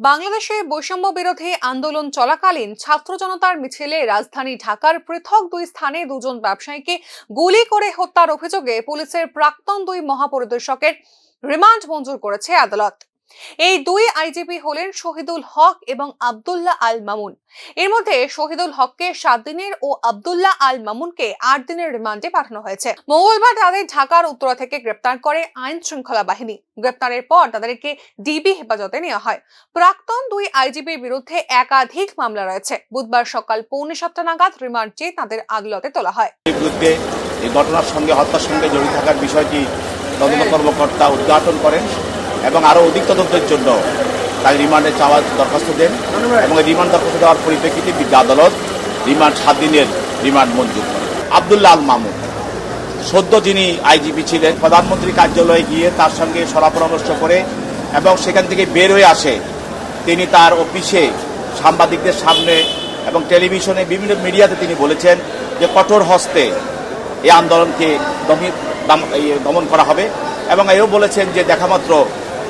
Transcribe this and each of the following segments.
বাংলাদেশে বৈষম্য বিরোধী আন্দোলন চলাকালীন ছাত্র জনতার মিছিলে রাজধানী ঢাকার পৃথক দুই স্থানে দুজন ব্যবসায়ীকে গুলি করে হত্যার অভিযোগে পুলিশের প্রাক্তন দুই মহাপরিদর্শকের রিমান্ড মঞ্জুর করেছে আদালত। এই দুই আইজিপি হলেন শহীদুল হক এবং আব্দুল্লাহ আল মামুন। এর মধ্যে শহীদুল হককে 7 দিনের ও আব্দুল্লাহ আল মামুনকে 8 দিনের রিমান্ডে পাঠানো হয়েছে। মঙ্গলবার তাদের ঢাকার উত্তরা থেকে গ্রেপ্তার করে আইন শৃঙ্খলা বাহিনী। গ্রেপ্তারের পর তাদেরকে ডিবি হেফাজতে নেওয়া হয়। প্রাক্তন দুই আইজিপির বিরুদ্ধে একাধিক মামলা রয়েছে। বুধবার সকাল 6:45 নাগাদ রিমান্ড চেয়ে তাদের আদালতে তোলা হয়। এই ঘটনার সঙ্গে হত্যার সঙ্গে জড়িত থাকার বিষয়টি তদন্ত কর্মকর্তা উদ্ঘাটন করেন এবং আরও অধিক তদন্তের জন্য তাই রিমান্ডে চাওয়ার দরখাস্ত দেন এবং রিমান্ড দরখাস্ত দেওয়ার পরিপ্রেক্ষিতে বিজ্ঞ আদালত রিমান্ড 7 দিনের রিমান্ড মঞ্জুর করেন। আব্দুল্লাহ আল মামুন সদ্য যিনি আইজিপি ছিলেন, প্রধানমন্ত্রী কার্যালয়ে গিয়ে তার সঙ্গে পরামর্শ করে এবং সেখান থেকে বের হয়ে আসে। তিনি তার অফিসে সাংবাদিকদের সামনে এবং টেলিভিশনে বিভিন্ন মিডিয়াতে তিনি বলেছেন যে কঠোর হস্তে এই আন্দোলনকে দমন করা হবে এবং এও বলেছেন যে দেখামাত্র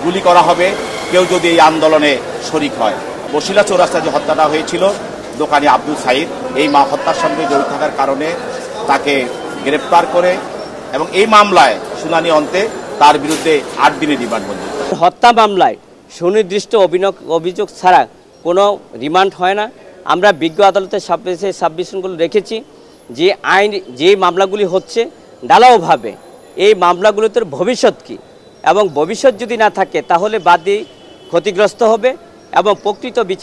গুলি করা হবে কেউ যদি এই আন্দোলনে শরিক হয়। বসিলা চৌরাস্তায় যে হত্যাটা হয়েছিল দোকানি আব্দুল সাইদ, এই হত্যার সঙ্গে জড়িত থাকার কারণে তাকে গ্রেপ্তার করে এবং এই মামলায় শুনানি অন্তে তার বিরুদ্ধে 8 দিনের রিমান্ড মঞ্জুর। হত্যা মামলায় সুনির্দিষ্ট অভিযোগ ছাড়া কোনো রিমান্ড হয় না। আমরা বিজ্ঞ আদালতের সাবমিশনগুলো রেখেছি যে আইন যে মামলাগুলি হচ্ছে ঢালাওভাবে এই মামলাগুলোতে ভবিষ্যৎ কী এবং ভবিষ্যৎ যদি না থাকে তাহলে বাদী ক্ষতিগ্রস্ত হবে এবং প্রকৃত বিচার